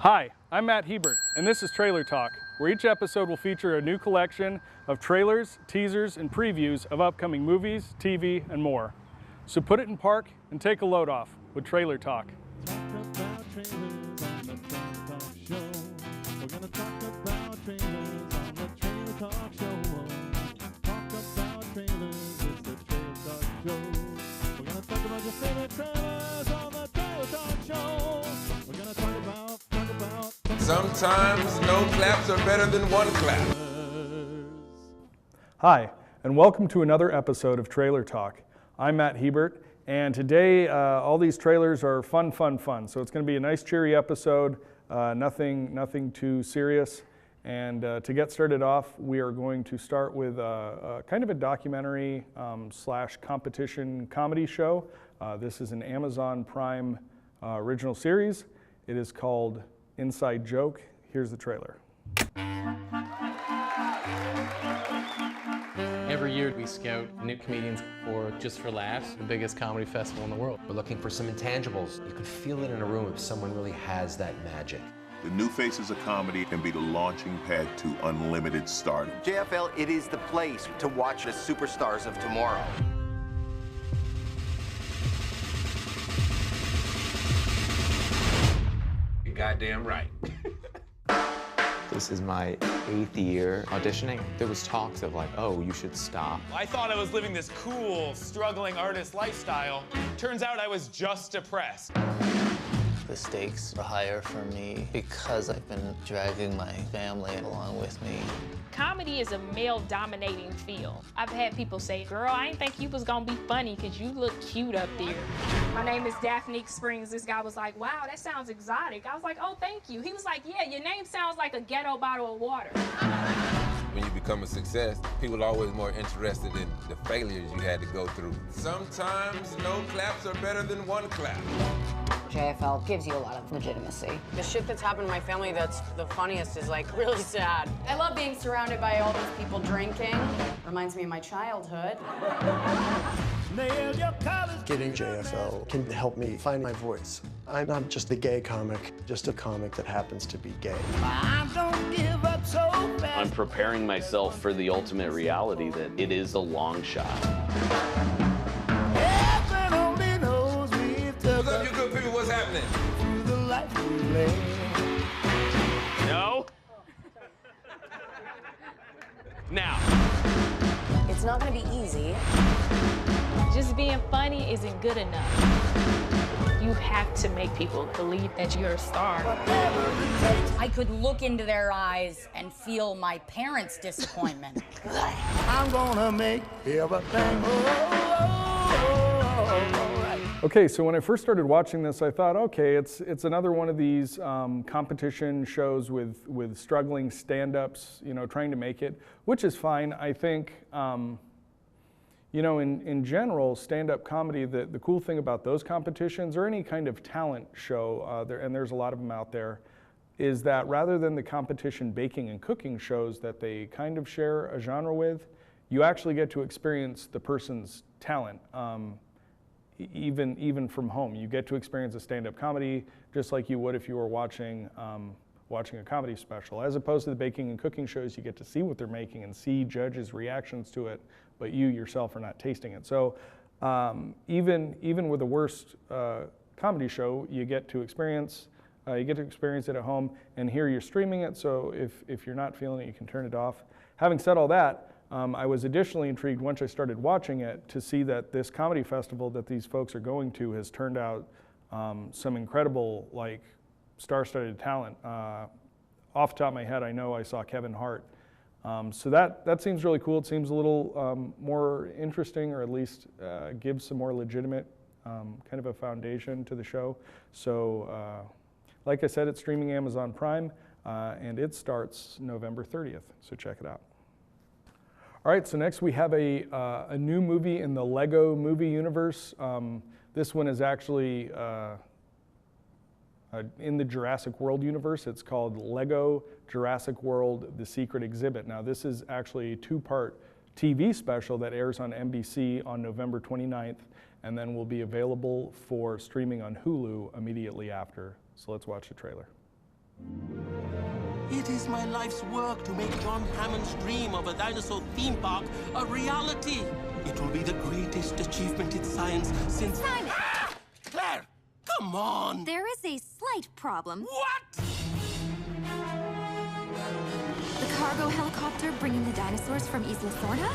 Hi, I'm Matt Hebert, and this is Trailer Talk, where each episode will feature a new collection of trailers, teasers, and previews of upcoming movies, TV, and more. So put it in park and take a load off with Trailer Talk. Sometimes no claps are better than one clap. Hi, and welcome to another episode of Trailer Talk. I'm Matt Hebert, and today all these trailers are fun. So it's going to be a nice cheery episode, nothing too serious. And to get started off, we are going to start with kind of a documentary slash competition comedy show. This is an Amazon Prime original series. It is called Inside Joke. Here's the trailer. Every year we scout new comedians for Just for Laughs, the biggest comedy festival in the world. We're looking for some intangibles. You can feel it in a room if someone really has that magic. The New Faces of Comedy can be the launching pad to unlimited stardom. JFL, it is the place to watch the superstars of tomorrow. You're goddamn right. This is my 8th year auditioning. There was talks of like, oh, you should stop. I thought I was living this cool, struggling artist lifestyle. Turns out I was just depressed. The stakes are higher for me because I've been dragging my family along with me. Comedy is a male-dominating field. I've had people say, girl, I didn't think you was gonna be funny because you look cute up there. My name is Daphne Springs. This guy was like, wow, that sounds exotic. I was like, oh, thank you. He was like, yeah, your name sounds like a ghetto bottle of water. When you become a success, people are always more interested in the failures you had to go through. Sometimes no claps are better than one clap. JFL gives you a lot of legitimacy. The shit that's happened to my family that's the funniest is like really sad. I love being surrounded by all these people drinking. Reminds me of my childhood. Getting JFL can help me find my voice. I'm not just a gay comic, just a comic that happens to be gay. I'm preparing myself for the ultimate reality that it is a long shot. What's up, you good people? What's happening? No. Now. It's not gonna be easy. Just being funny isn't good enough. You have to make people believe that you're a star. I could look into their eyes and feel my parents' disappointment. I'm gonna make everything Okay, so when I first started watching this, I thought, okay, it's another one of these competition shows with struggling stand-ups, trying to make it, which is fine. I think, in general, stand-up comedy, the cool thing about those competitions, or any kind of talent show, and there's a lot of them out there, is that rather than the competition baking and cooking shows that they kind of share a genre with, you actually get to experience the person's talent. Even from home, you get to experience a stand-up comedy just like you would if you were watching a comedy special. As opposed to the baking and cooking shows, you get to see what they're making and see judges' reactions to it, but you yourself are not tasting it. So even with the worst comedy show, you get to experience it at home, and here you're streaming it. So if you're not feeling it, you can turn it off. Having said all that, I was additionally intrigued once I started watching it to see that this comedy festival that these folks are going to has turned out some incredible, star-studded talent. Off the top of my head, I know I saw Kevin Hart. So that seems really cool. It seems a little more interesting, or at least gives some more legitimate kind of a foundation to the show. So like I said, it's streaming Amazon Prime, and it starts November 30th, so check it out. All right, so next we have a new movie in the Lego movie universe. This one is actually in the Jurassic World universe. It's called Lego Jurassic World: The Secret Exhibit. Now this is actually a 2-part TV special that airs on NBC on November 29th, and then will be available for streaming on Hulu immediately after. So let's watch the trailer. It is my life's work to make John Hammond's dream of a dinosaur theme park a reality. It will be the greatest achievement in science since... Simon! Ah! Claire, come on! There is a slight problem. What? The cargo helicopter bringing the dinosaurs from Isla Sorna?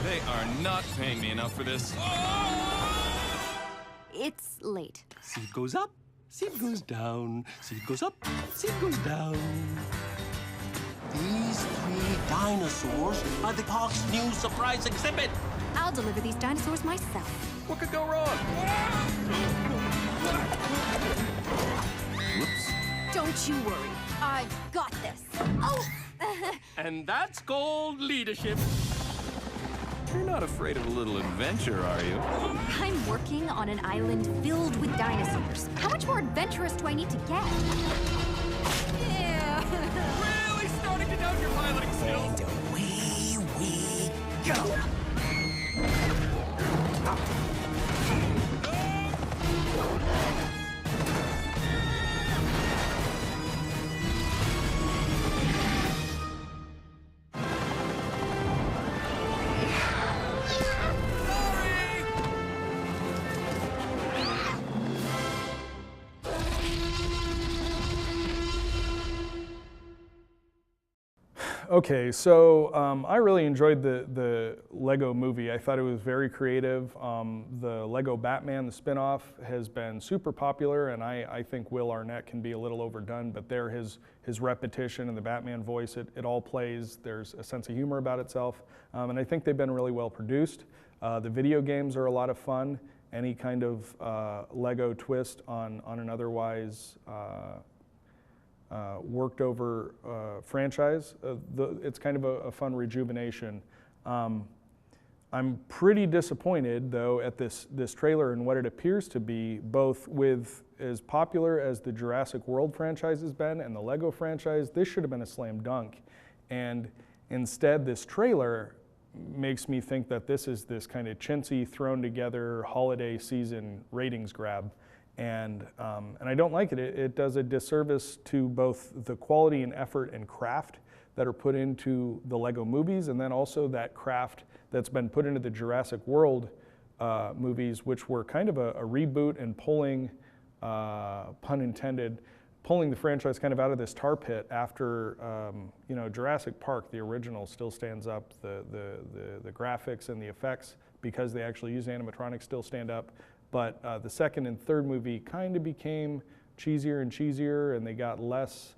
They are not paying me enough for this. It's late. Seed goes up, seed goes down, seed goes up, seed goes down. These 3 dinosaurs are the park's new surprise exhibit. I'll deliver these dinosaurs myself. What could go wrong? Whoops. Don't you worry. I've got this. Oh! And that's called leadership. You're not afraid of a little adventure, are you? I'm working on an island filled with dinosaurs. How much more adventurous do I need to get? Yeah. Really starting to doubt your piloting skills. And away we go. Okay, so I really enjoyed the Lego movie. I thought it was very creative. The Lego Batman, the spinoff, has been super popular, and I think Will Arnett can be a little overdone, but there his repetition and the Batman voice, it all plays. There's a sense of humor about itself, and I think they've been really well produced. The video games are a lot of fun. Any kind of Lego twist on an otherwise worked over franchise. It's kind of a fun rejuvenation. I'm pretty disappointed though at this trailer and what it appears to be, both with as popular as the Jurassic World franchise has been and the Lego franchise. This should have been a slam dunk, and instead this trailer makes me think that this is this kind of chintzy, thrown together holiday season ratings grab. And I don't like it. It does a disservice to both the quality and effort and craft that are put into the Lego movies, and then also that craft that's been put into the Jurassic World movies, which were kind of a reboot and pulling, pun intended, pulling the franchise kind of out of this tar pit after, Jurassic Park, the original, still stands up. The graphics and the effects, because they actually use animatronics, still stand up. But the second and third movie kind of became cheesier and cheesier, and they got less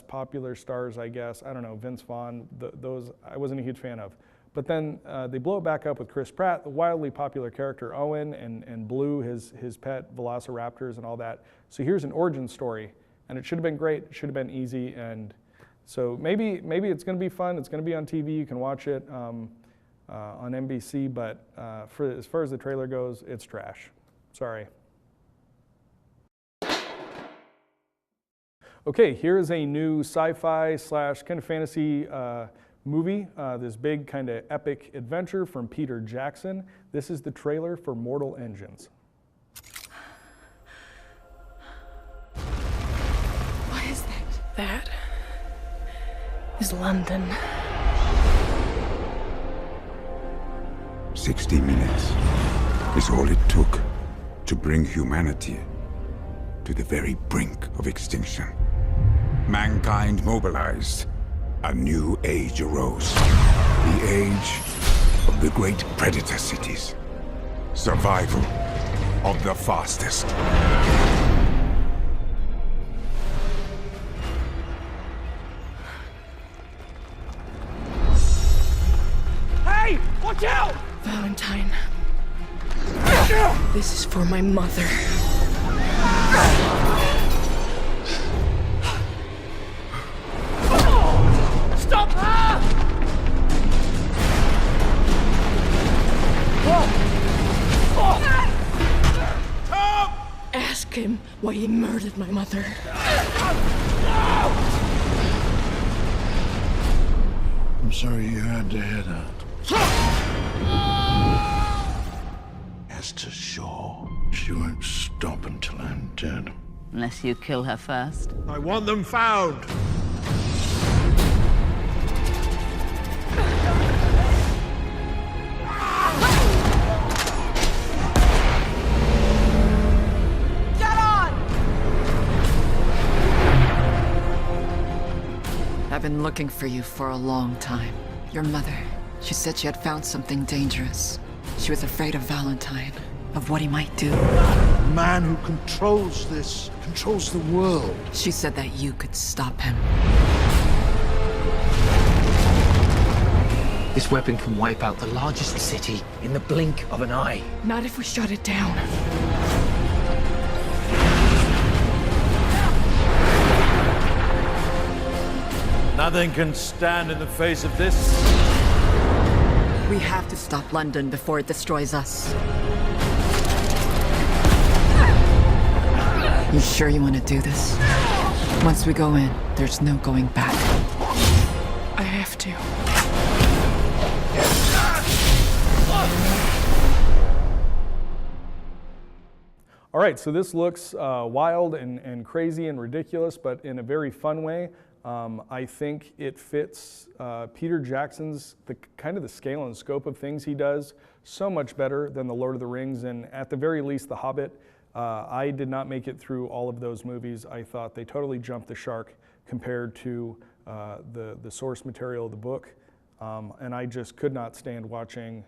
popular stars, I guess. I don't know, Vince Vaughn, those I wasn't a huge fan of. But then they blow it back up with Chris Pratt, the wildly popular character Owen, and Blue, his pet velociraptors and all that. So here's an origin story, and it should have been great. It should have been easy, and so maybe it's going to be fun. It's going to be on TV. You can watch it on NBC, but as far as the trailer goes, it's trash. Sorry. Okay, here is a new sci-fi / kind of fantasy movie, this big kind of epic adventure from Peter Jackson. This is the trailer for Mortal Engines. What is that? That is London. 60 minutes is all it took to bring humanity to the very brink of extinction. Mankind mobilized. A new age arose. The age of the great predator cities. Survival of the fastest. Hey! Watch out! Valentine. This is for my mother. Stop! Tom! Ask him why he murdered my mother. I'm sorry you had to hear that. Esther's sure she won't stop until I'm dead. Unless you kill her first. I want them found. Get on! I've been looking for you for a long time. Your mother, she said she had found something dangerous. She was afraid of Valentine, of what he might do. The man who controls this, controls the world. She said that you could stop him. This weapon can wipe out the largest city in the blink of an eye. Not if we shut it down. Nothing can stand in the face of this. We have to stop London before it destroys us. You sure you want to do this? Once we go in, there's no going back. I have to. All right, so this looks wild and crazy and ridiculous, but in a very fun way. I think it fits Peter Jackson's, kind of the scale and scope of things he does so much better than The Lord of the Rings, and at the very least, The Hobbit. I did not make it through all of those movies. I thought they totally jumped the shark compared to the source material of the book, and I just could not stand watching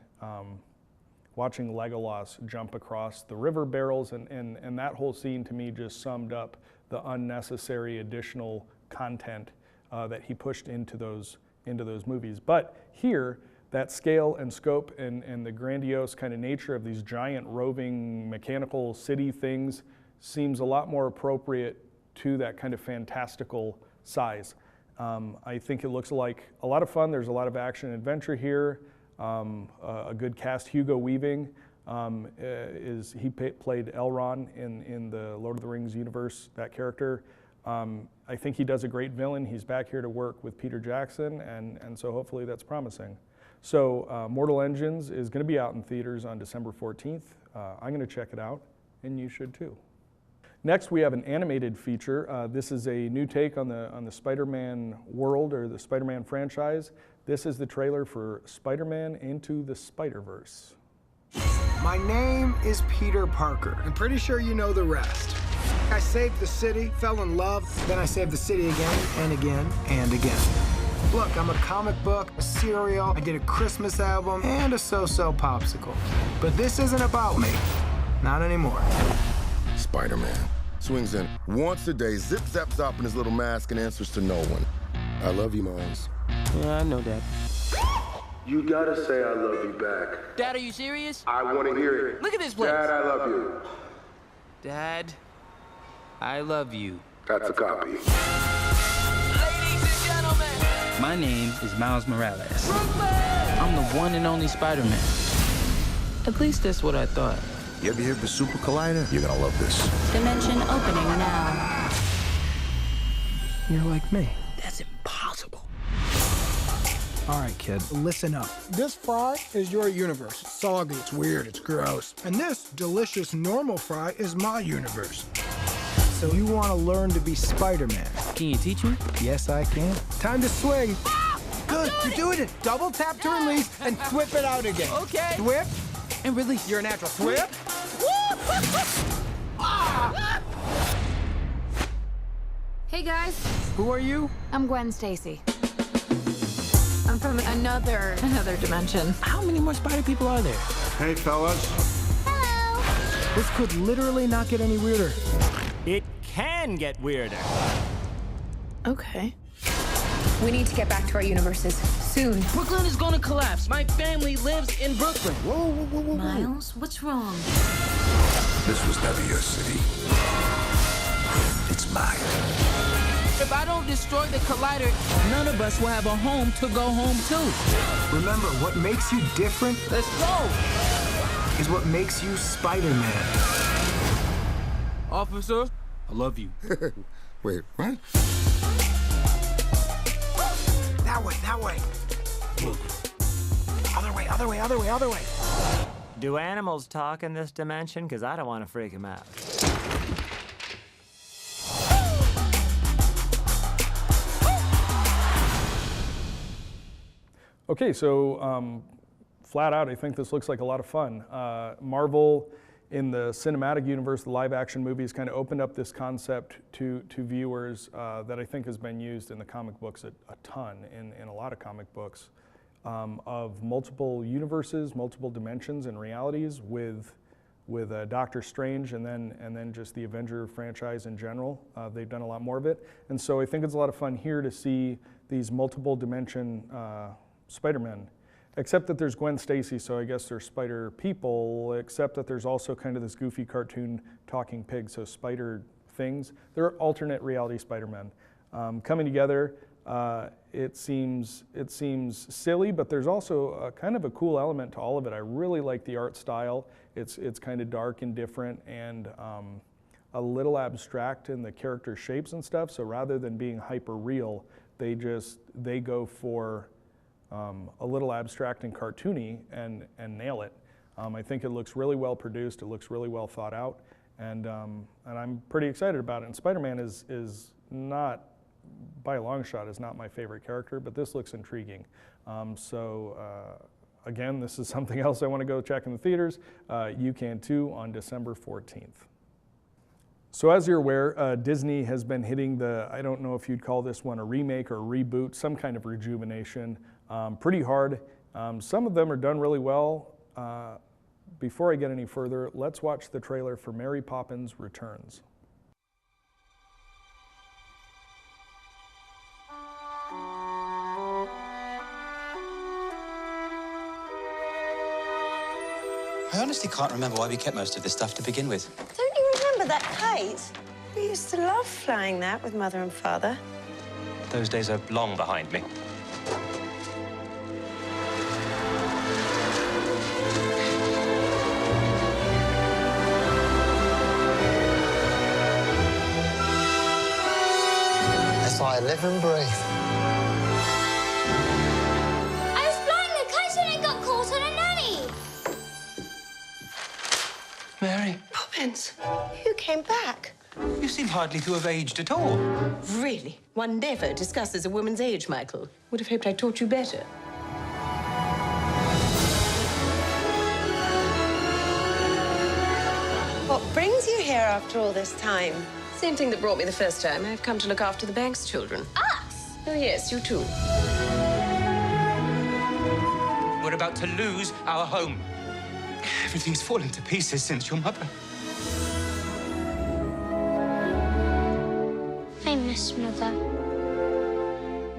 Legolas jump across the river barrels, and that whole scene to me just summed up the unnecessary additional content that he pushed into those movies. But here, that scale and scope and the grandiose kind of nature of these giant roving mechanical city things seems a lot more appropriate to that kind of fantastical size. I think it looks like a lot of fun. There's a lot of action and adventure here. A good cast. Hugo Weaving played Elrond in the Lord of the Rings universe, that character. I think he does a great villain. He's back here to work with Peter Jackson, and so hopefully that's promising. So Mortal Engines is going to be out in theaters on December 14th. I'm going to check it out, and you should too. Next, we have an animated feature. This is a new take on the Spider-Man world, or the Spider-Man franchise. This is the trailer for Spider-Man Into the Spider-Verse. My name is Peter Parker. I'm pretty sure you know the rest. I saved the city, fell in love, then I saved the city again and again and again. Look, I'm a comic book, a cereal, I did a Christmas album, and a so-so popsicle. But this isn't about me. Not anymore. Spider-Man swings in once a day, zip-zap-zop in his little mask and answers to no one. I love you, Miles. Yeah, I know that. You gotta say I love you back. Dad, are you serious? I want to hear it. Look at this place. Dad, I love you. Dad, I love you. That's a copy. Ladies and gentlemen. My name is Miles Morales. I'm the one and only Spider-Man. At least that's what I thought. You ever hear of the Super Collider? You're gonna love this. Dimension opening now. You're like me. That's impossible. All right, kid, listen up. This fry is your universe. It's soggy, it's weird, it's gross. And this delicious normal fry is my universe. So you want to learn to be Spider-Man. Can you teach me? Yes, I can. Time to swing. Good, you're doing it. Double tap to release and whip it out again. Okay. Whip. And release. You're a natural. Whip. Hey guys, Who are you? I'm Gwen Stacy. I'm from another dimension. How many more spider people are there? Hey, fellas. This could literally not get any weirder. It can get weirder. Okay. We need to get back to our universes soon. Brooklyn is gonna collapse. My family lives in Brooklyn. Whoa. Miles, what's wrong? This was never your city. It's mine. If I don't destroy the collider, none of us will have a home to go home to. Remember, what makes you different Let's go. is what makes you Spider-Man. Officer, I love you. Wait, what? That way. Other way. Do animals talk in this dimension? Because I don't want to freak them out. Okay, so flat out, I think this looks like a lot of fun. Marvel, in the cinematic universe, the live action movies kind of opened up this concept to viewers that I think has been used in the comic books a ton, in a lot of comic books, of multiple universes, multiple dimensions and realities with Doctor Strange and then just the Avenger franchise in general. They've done a lot more of it. And so I think it's a lot of fun here to see these multiple dimension Spider-Men. Except that there's Gwen Stacy, so I guess they're spider people, except that there's also kind of this goofy cartoon talking pig, so spider things. They're alternate reality Spider-Men. Coming together, it seems silly, but there's also kind of a cool element to all of it. I really like the art style. It's kind of dark and different and a little abstract in the character shapes and stuff, so rather than being hyper real, they go for a little abstract and cartoony and nail it. I think it looks really well produced, it looks really well thought out, and I'm pretty excited about it. And Spider-Man is not, by a long shot, is not my favorite character, but this looks intriguing. Again, this is something else I want to go check in the theaters. You can too on December 14th. So as you're aware, Disney has been hitting I don't know if you'd call this one a remake or a reboot, some kind of rejuvenation, pretty hard. Some of them are done really well. Before I get any further, let's watch the trailer for Mary Poppins Returns. I honestly can't remember why we kept most of this stuff to begin with. Don't you remember that kite? We used to love flying that with Mother and Father. Those days are long behind me. That's why I live and breathe. I was flying the kite and it got caught on a nanny. Mary. Poppins, you came back. You seem hardly to have aged at all. Really? One never discusses a woman's age, Michael. Would have hoped I taught you better. What brings you here after all this time? Same thing that brought me the first time. I've come to look after the bank's children. Us? Oh, yes, you too. We're about to lose our home. Everything's fallen to pieces since your mother. I miss Mother.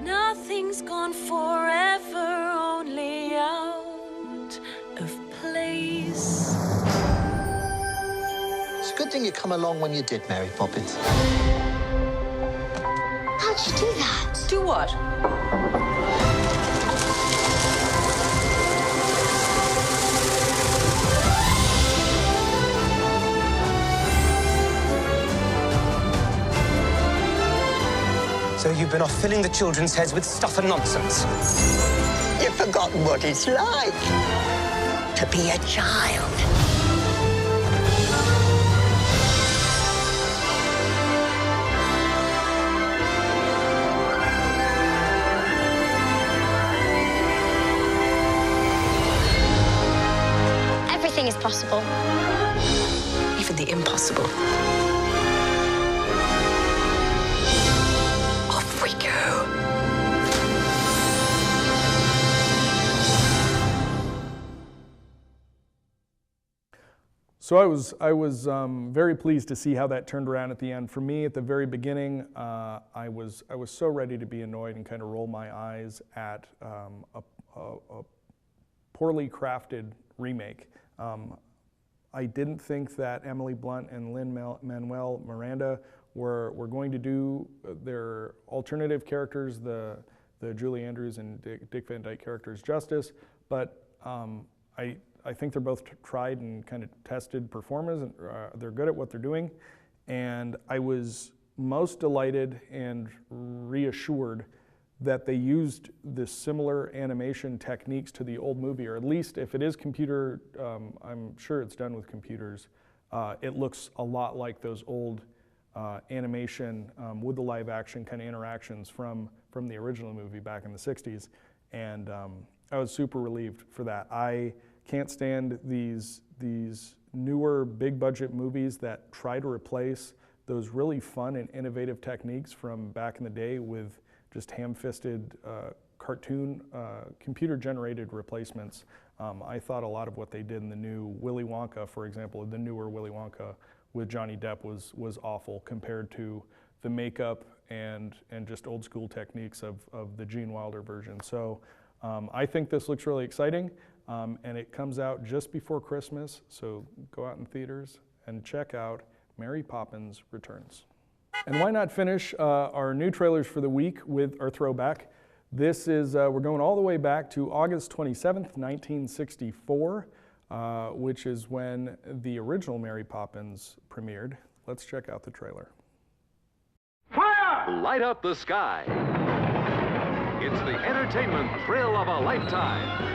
Nothing's gone forever, only out of place. It's a good thing you come along when you did, Mary Poppins. How'd you do that? Do what? So you've been off filling the children's heads with stuff and nonsense. You've forgotten what it's like to be a child. Everything is possible. Even the impossible. Off we go. So I was very pleased to see how that turned around at the end. For me, at the very beginning, I was so ready to be annoyed and kind of roll my eyes at a poorly crafted remake. I didn't think that Emily Blunt and Lin-Manuel Miranda were going to do their alternative characters, the Julie Andrews and Dick Van Dyke characters, justice, but I think they're both tried and kind of tested performers, and they're good at what they're doing. And I was most delighted and reassured that they used the similar animation techniques to the old movie, or at least if it is computer, I'm sure it's done with computers. It looks a lot like those old animation with the live action kind of interactions from the original movie back in the 60s. And I was super relieved for that. I can't stand these newer big budget movies that try to replace those really fun and innovative techniques from back in the day with just ham-fisted cartoon, computer-generated replacements. I thought a lot of what they did in the new Willy Wonka, for example, the newer Willy Wonka with Johnny Depp was awful compared to the makeup and just old school techniques of the Gene Wilder version. So I think this looks really exciting, and it comes out just before Christmas, so go out in theaters and check out Mary Poppins Returns. And why not finish our new trailers for the week with our throwback. This is, we're going all the way back to August 27th, 1964, which is when the original Mary Poppins premiered. Let's check out the trailer. Fire! Light up the sky. It's the entertainment thrill of a lifetime.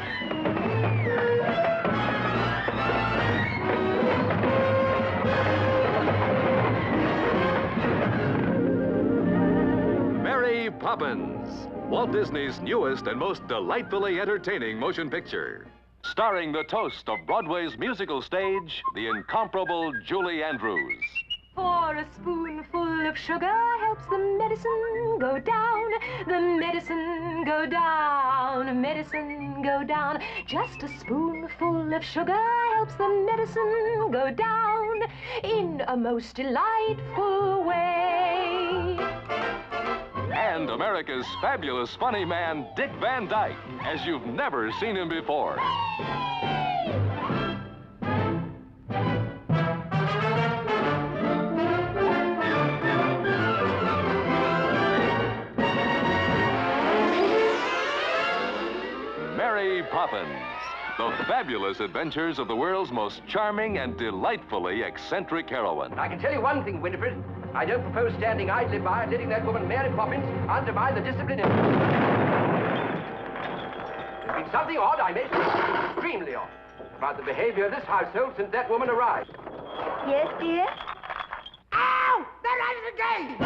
Mary Poppins, Walt Disney's newest and most delightfully entertaining motion picture. Starring the toast of Broadway's musical stage, the incomparable Julie Andrews. For a spoonful of sugar helps the medicine go down, the medicine go down, medicine go down. Just a spoonful of sugar helps the medicine go down in a most delightful way. And America's fabulous funny man, Dick Van Dyke, as you've never seen him before. Mary Poppins, the fabulous adventures of the world's most charming and delightfully eccentric heroine. I can tell you one thing, Winifred. I don't propose standing idly by and letting that woman, Mary Poppins, undermine the discipline. There's been something odd, I may say, extremely odd, about the behavior of this household since that woman arrived. Yes, dear? Ow! They're at it again!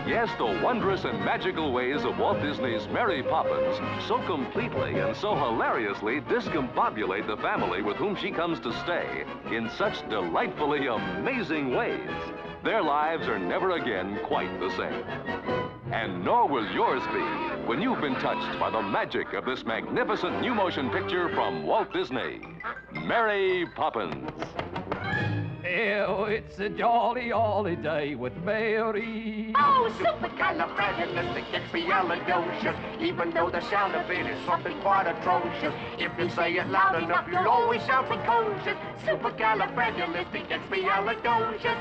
Yes, the wondrous and magical ways of Walt Disney's Mary Poppins so completely and so hilariously discombobulate the family with whom she comes to stay in such delightfully amazing ways. Their lives are never again quite the same. And nor will yours be when you've been touched by the magic of this magnificent new motion picture from Walt Disney, Mary Poppins. Oh, it's a jolly, jolly day with Mary. Oh, supercalifragilisticexpialidocious. Even though the sound of it is something quite atrocious. If you say it loud enough, you'll always sound precocious. Supercalifragilisticexpialidocious.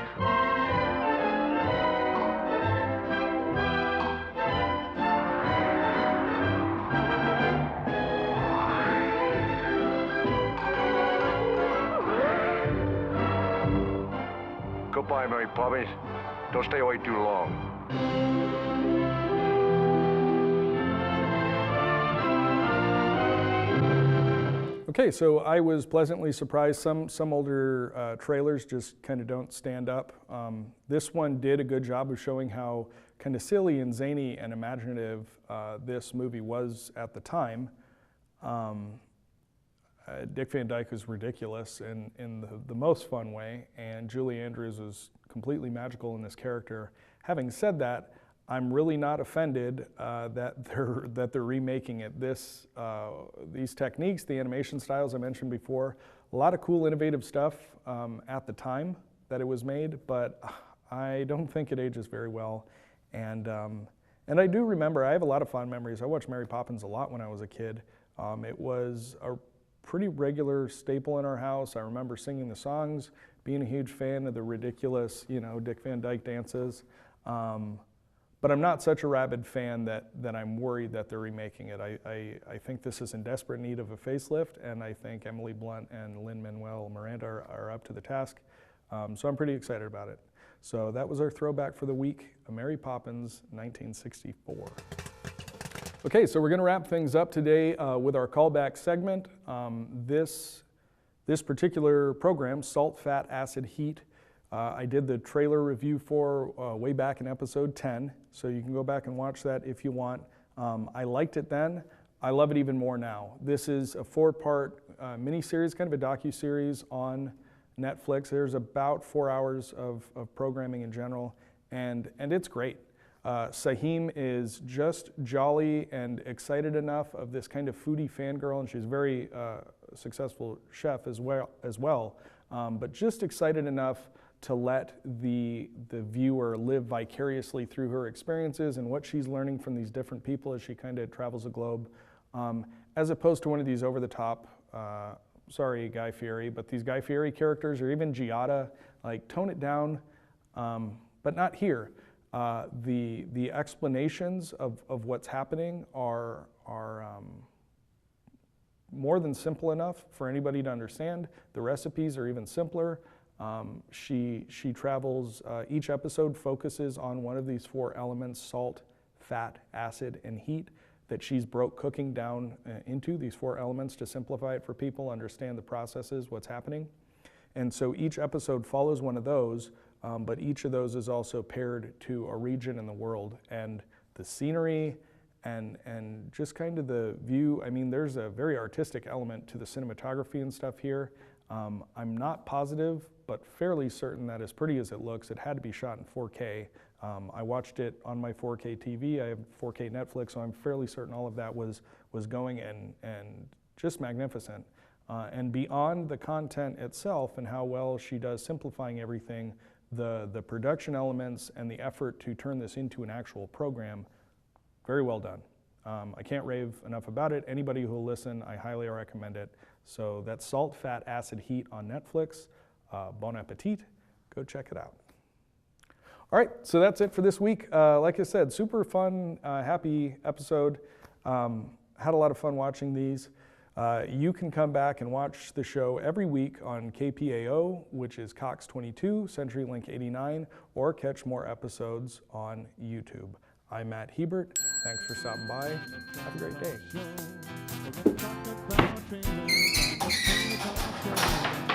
Goodbye, Mary Poppins. Don't stay away too long. Okay, so I was pleasantly surprised. Some older trailers just kind of don't stand up. This one did a good job of showing how kind of silly and zany and imaginative this movie was at the time. Dick Van Dyke was ridiculous in the most fun way, and Julie Andrews was completely magical in this character. Having said that, I'm really not offended that they're remaking it. These techniques, the animation styles I mentioned before, a lot of cool, innovative stuff at the time that it was made, but I don't think it ages very well. And I do remember, I have a lot of fond memories. I watched Mary Poppins a lot when I was a kid. It was a pretty regular staple in our house. I remember singing the songs, being a huge fan of the ridiculous, Dick Van Dyke dances. But I'm not such a rabid fan that I'm worried that they're remaking it. I think this is in desperate need of a facelift, and I think Emily Blunt and Lin-Manuel Miranda are up to the task. So I'm pretty excited about it. So that was our throwback for the week, Mary Poppins, 1964. Okay, so we're going to wrap things up today with our callback segment. This particular program, Salt, Fat, Acid, Heat, I did the trailer review for way back in episode 10, so you can go back and watch that if you want. I liked it then. I love it even more now. This is a 4-part miniseries, kind of a docuseries on Netflix. There's about 4 hours of programming in general, and it's great. Sahim is just jolly and excited enough of this kind of foodie fangirl, and she's a very successful chef as well. But just excited enough to let the viewer live vicariously through her experiences and what she's learning from these different people as she kind of travels the globe, as opposed to one of these over-the-top, sorry Guy Fieri, but these Guy Fieri characters, or even Giada, like tone it down, but not here. The explanations of what's happening are more than simple enough for anybody to understand. The recipes are even simpler. She travels, each episode focuses on one of these 4 elements: salt, fat, acid, and heat, that she's broke cooking down into these 4 elements to simplify it for people, understand the processes, what's happening. And so each episode follows one of those, but each of those is also paired to a region in the world. And the scenery and just kind of the view, I mean, there's a very artistic element to the cinematography and stuff here. I'm not positive, but fairly certain that as pretty as it looks, it had to be shot in 4K. I watched it on my 4K TV. I have 4K Netflix, so I'm fairly certain all of that was going and just magnificent. And beyond the content itself and how well she does simplifying everything, the production elements and the effort to turn this into an actual program, very well done. I can't rave enough about it. Anybody who will listen, I highly recommend it. So that's Salt, Fat, Acid, Heat on Netflix. Bon appetit. Go check it out. All right, so that's it for this week. Like I said, super fun, happy episode. Had a lot of fun watching these. You can come back and watch the show every week on KPAO, which is Cox 22, CenturyLink 89, or catch more episodes on YouTube. I'm Matt Hebert. Thanks for stopping by. Have a great day.